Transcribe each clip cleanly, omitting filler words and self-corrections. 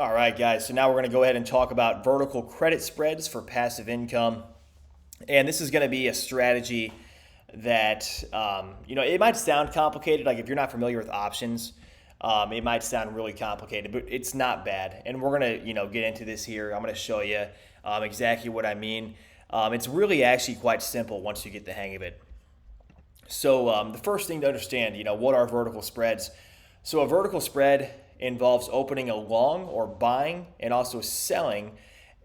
All right, guys. So now we're going to go ahead and talk about vertical credit spreads for passive income. And this is going to be a strategy that, it might sound complicated. Like if you're not familiar with options, it might sound really complicated, but it's not bad. And we're going to, get into this here. I'm going to show you exactly what I mean. It's really actually quite simple once you get the hang of it. So the first thing to understand, what are vertical spreads? So a vertical spread involves opening a long or buying and also selling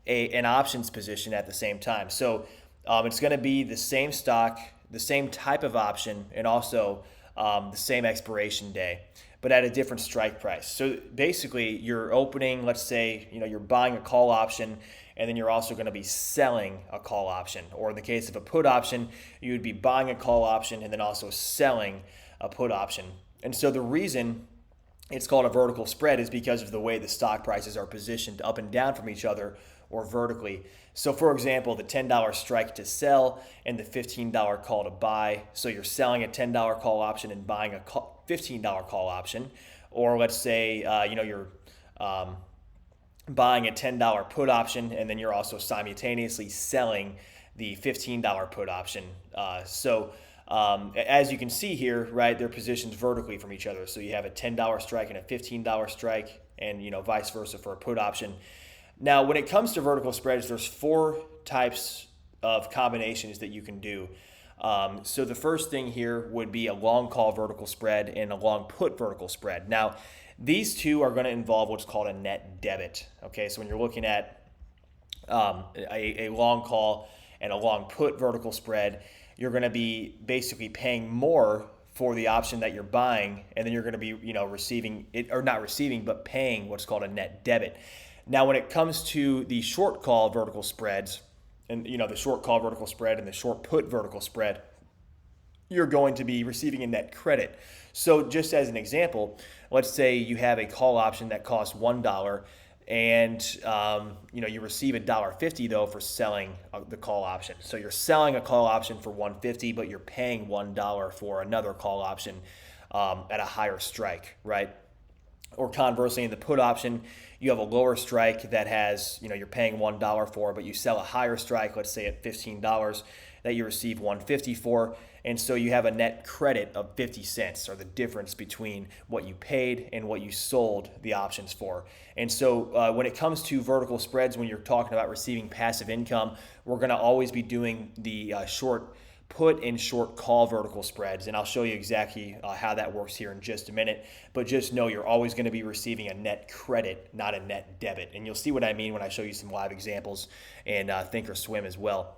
an options position at the same time. So it's going to be the same stock, the same type of option, and also the same expiration day, but at a different strike price. So basically, you're opening, let's say, you're buying a call option, and then you're also going to be selling a call option. Or in the case of a put option, you would be buying a call option and then also selling a put option. And so the reason it's called a vertical spread is because of the way the stock prices are positioned up and down from each other or vertically. So for example, the $10 strike to sell and the $15 call to buy. So you're selling a $10 call option and buying a $15 call option. Or let's say, you're buying a $10 put option and then you're also simultaneously selling the $15 put option. As you can see here, right, they're positioned vertically from each other. So you have a $10 strike and a $15 strike, and vice versa for a put option. Now, when it comes to vertical spreads, there's four types of combinations that you can do. So the first thing here would be a long call vertical spread and a long put vertical spread. Now, these two are going to involve what's called a net debit. Okay, so when you're looking at a long call and a long put vertical spread, you're going to be basically paying more for the option that you're buying, and then you're going to be, receiving it, or not receiving, but paying what's called a net debit. Now, when it comes to the short call vertical spreads, and the short call vertical spread and the short put vertical spread, you're going to be receiving a net credit. So just as an example, let's say you have a call option that costs $1, and you receive $1.50 though for selling the call option. So you're selling a call option for $1.50, but you're paying $1 for another call option at a higher strike, right? Or conversely, in the put option, you have a lower strike that has, you're paying $1 for, but you sell a higher strike, let's say at $15, that you receive $1.50 for. And so you have a net credit of 50 cents, or the difference between what you paid and what you sold the options for. And so when it comes to vertical spreads, when you're talking about receiving passive income, we're going to always be doing the short put and short call vertical spreads. And I'll show you exactly how that works here in just a minute. But just know you're always going to be receiving a net credit, not a net debit. And you'll see what I mean when I show you some live examples and Thinkorswim as well.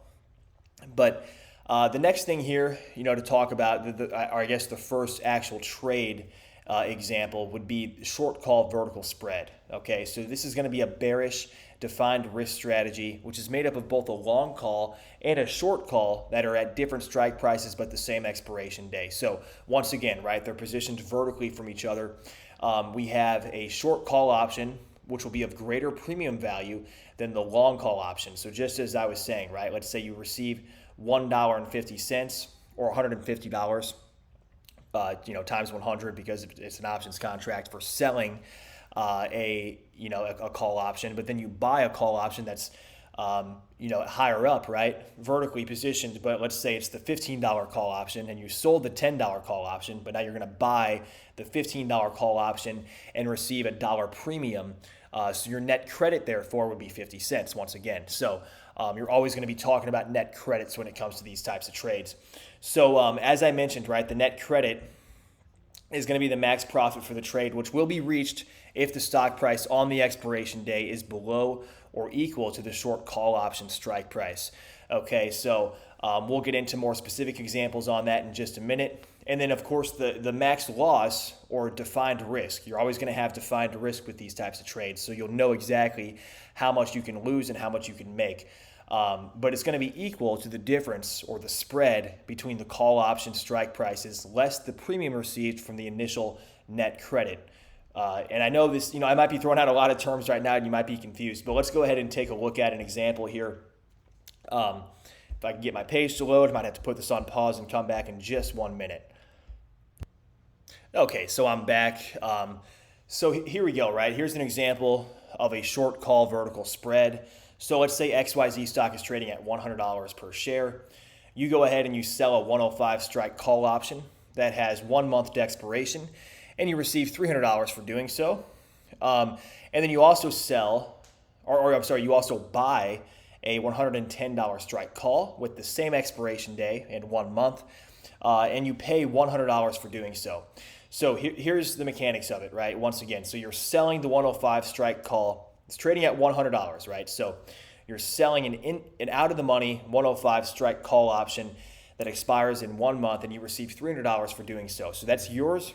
But the next thing here, to talk about, I guess the first actual trade example would be short call vertical spread. Okay, so this is going to be a bearish defined risk strategy, which is made up of both a long call and a short call that are at different strike prices but the same expiration day. So once again, right, they're positioned vertically from each other. We have a short call option, which will be of greater premium value than the long call option. So just as I was saying, right, let's say you receive $1.50 or $150, times 100, because it's an options contract for selling a call option, but then you buy a call option that's higher up, right, vertically positioned. But let's say it's the $15 call option, and you sold the $10 call option, but now you're going to buy the $15 call option and receive a dollar premium. So your net credit, therefore, would be 50 cents once again. So you're always going to be talking about net credits when it comes to these types of trades. So as I mentioned, right, the net credit is going to be the max profit for the trade, which will be reached if the stock price on the expiration day is below or equal to the short call option strike price. Okay, so we'll get into more specific examples on that in just a minute. And then, of course, the max loss or defined risk. You're always going to have defined risk with these types of trades, so you'll know exactly how much you can lose and how much you can make. But it's going to be equal to the difference or the spread between the call option strike prices less the premium received from the initial net credit. And I know this, I might be throwing out a lot of terms right now and you might be confused, but let's go ahead and take a look at an example here. If I can get my page to load, I might have to put this on pause and come back in just 1 minute. Okay, so I'm back. So here we go, right? Here's an example of a short call vertical spread. So let's say XYZ stock is trading at $100 per share. You go ahead and you sell a 105 strike call option that has 1 month to expiration, and you receive $300 for doing so. And then you also you also buy a $110 strike call with the same expiration day and 1 month, and you pay $100 for doing so. So here's the mechanics of it, right? Once again, so you're selling the 105 strike call. It's trading at $100, right? So you're selling an out of the money 105 strike call option that expires in 1 month, and you receive $300 for doing so. So that's yours,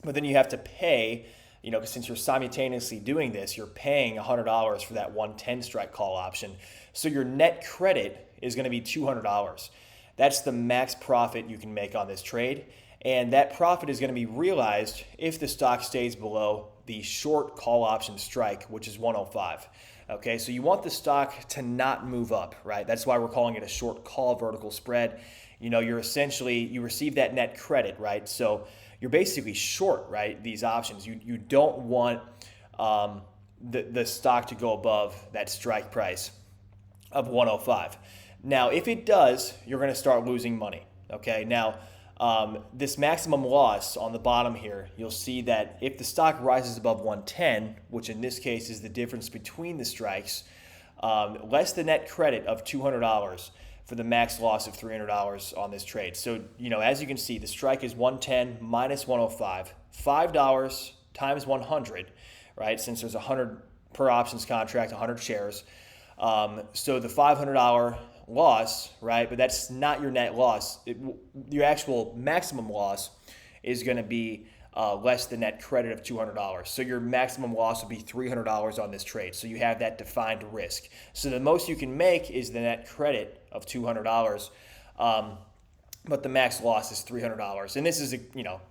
but then you have to pay, since you're simultaneously doing this, you're paying $100 for that 110 strike call option. So your net credit is going to be $200. That's the max profit you can make on this trade. And that profit is going to be realized if the stock stays below the short call option strike, which is 105. Okay, so you want the stock to not move up, right? That's why we're calling it a short call vertical spread. You receive that net credit, right? So you're basically short, right? These options. You don't want the stock to go above that strike price of 105. Now, if it does, you're going to start losing money. Okay, now this maximum loss on the bottom here, you'll see that if the stock rises above 110, which in this case is the difference between the strikes, less the net credit of $200 for the max loss of $300 on this trade. So, as you can see, the strike is 110 minus 105, $5 times 100, right? Since there's 100 per options contract, 100 shares. So the $500 loss, right? But that's not your net loss. Your actual maximum loss is going to be less the net credit of $200. So your maximum loss would be $300 on this trade. So you have that defined risk. So the most you can make is the net credit of $200, but the max loss is $300. And this is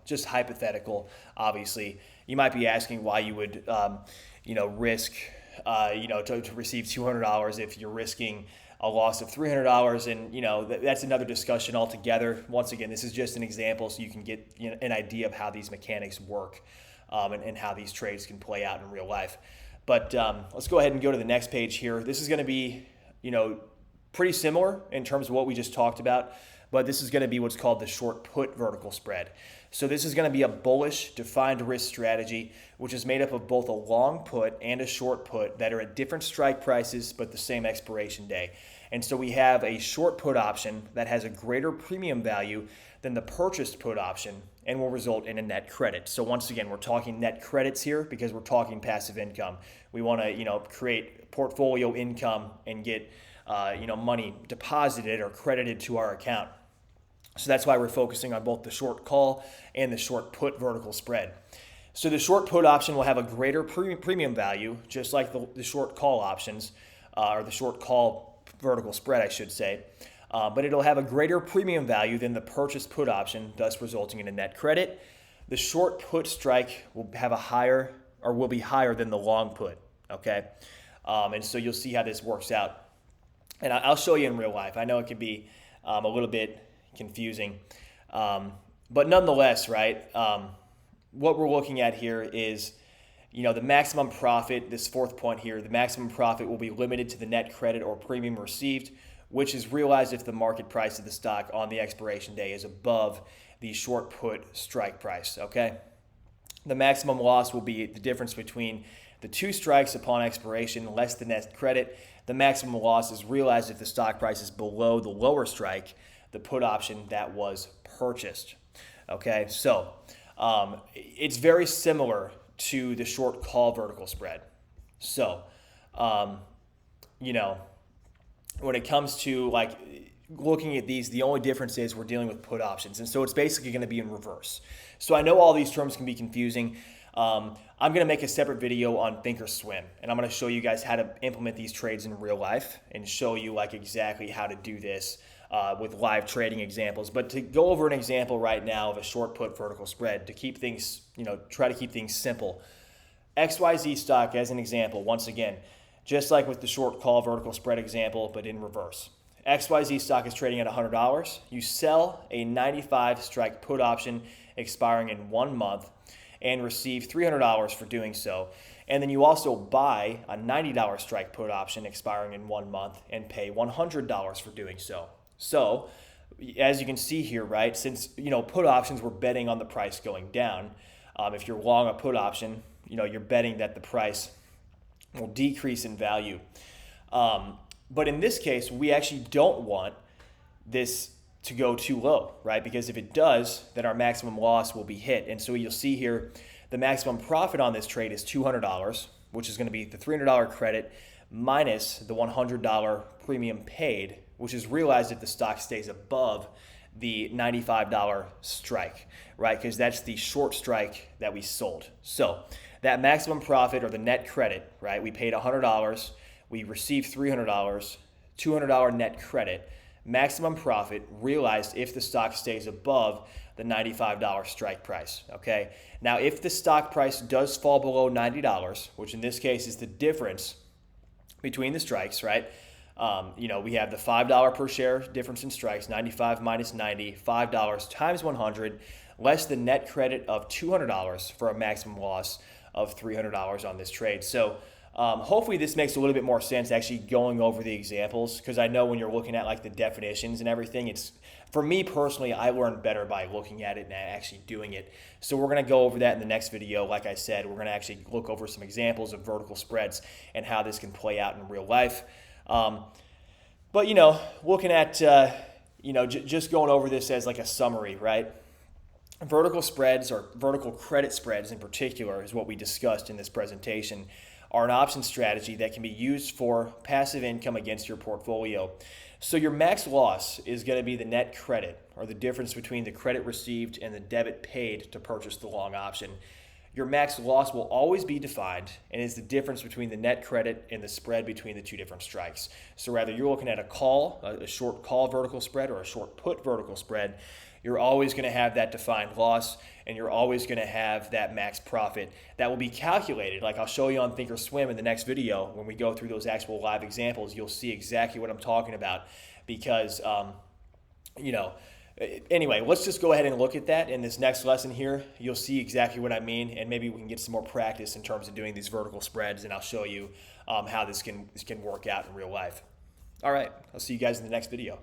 just hypothetical. Obviously, you might be asking why you would risk to receive $200 if you're risking a loss of $300, and that's another discussion altogether. Once again, this is just an example so you can get an idea of how these mechanics work and how these trades can play out in real life. But let's go ahead and go to the next page here. This is going to be pretty similar in terms of what we just talked about, but this is going to be what's called the short put vertical spread. So this is going to be a bullish defined risk strategy, which is made up of both a long put and a short put that are at different strike prices but the same expiration day. And so we have a short put option that has a greater premium value than the purchased put option and will result in a net credit. So once again, we're talking net credits here because we're talking passive income. We want to create portfolio income and get money deposited or credited to our account. So that's why we're focusing on both the short call and the short put vertical spread. So the short put option will have a greater premium value, just like the short call options, or the short call vertical spread, I should say. But it'll have a greater premium value than the purchase put option, thus resulting in a net credit. The short put strike will be higher than the long put. Okay, and so you'll see how this works out, and I'll show you in real life. I know it can be a little bit confusing, but nonetheless, right? What we're looking at here is, the maximum profit. This fourth point here, the maximum profit will be limited to the net credit or premium received, which is realized if the market price of the stock on the expiration day is above the short put strike price. Okay, the maximum loss will be the difference between the two strikes upon expiration less the net credit. The maximum loss is realized if the stock price is below the lower strike, the put option that was purchased. Okay, so it's very similar to the short call vertical spread. So, when it comes to looking at these, the only difference is we're dealing with put options. And so it's basically going to be in reverse. So I know all these terms can be confusing. I'm going to make a separate video on Thinkorswim, and I'm going to show you guys how to implement these trades in real life and show you exactly how to do this with live trading examples. But to go over an example right now of a short put vertical spread to keep things, try to keep things simple. XYZ stock as an example, once again, just like with the short call vertical spread example, but in reverse. XYZ stock is trading at $100. You sell a 95 strike put option expiring in 1 month and receive $300 for doing so. And then you also buy a $90 strike put option expiring in 1 month and pay $100 for doing so. So as you can see here, right, since, put options, we're betting on the price going down. If you're long a put option, you're betting that the price will decrease in value. But in this case, we actually don't want this to go too low, right? Because if it does, then our maximum loss will be hit. And so you'll see here, the maximum profit on this trade is $200, which is going to be the $300 credit minus the $100 premium paid, which is realized if the stock stays above the $95 strike, right? Because that's the short strike that we sold. So that maximum profit, or the net credit, right? We paid $100, we received $300, $200 net credit, maximum profit realized if the stock stays above the $95 strike price, okay? Now, if the stock price does fall below $90, which in this case is the difference between the strikes, right? We have the $5 per share difference in strikes, 95 minus 90, $5 times 100, less the net credit of $200 for a maximum loss of $300 on this trade. So hopefully this makes a little bit more sense actually going over the examples, because I know when you're looking at like the definitions and everything, it's, for me personally, I learn better by looking at it and actually doing it. So we're going to go over that in the next video. Like I said, we're going to actually look over some examples of vertical spreads and how this can play out in real life. But, looking at, just going over this as like a summary, right? Vertical spreads, or vertical credit spreads in particular, is what we discussed in this presentation, are an option strategy that can be used for passive income against your portfolio. So your max loss is going to be the net credit, or the difference between the credit received and the debit paid to purchase the long option. Your max loss will always be defined and is the difference between the net credit and the spread between the two different strikes. So whether you're looking at a short call vertical spread or a short put vertical spread, you're always going to have that defined loss, and you're always going to have that max profit that will be calculated. Like I'll show you on Thinkorswim in the next video. When we go through those actual live examples, you'll see exactly what I'm talking about, because, anyway, let's just go ahead and look at that in this next lesson here. You'll see exactly what I mean, and maybe we can get some more practice in terms of doing these vertical spreads, and I'll show you how this can work out in real life. All right, I'll see you guys in the next video.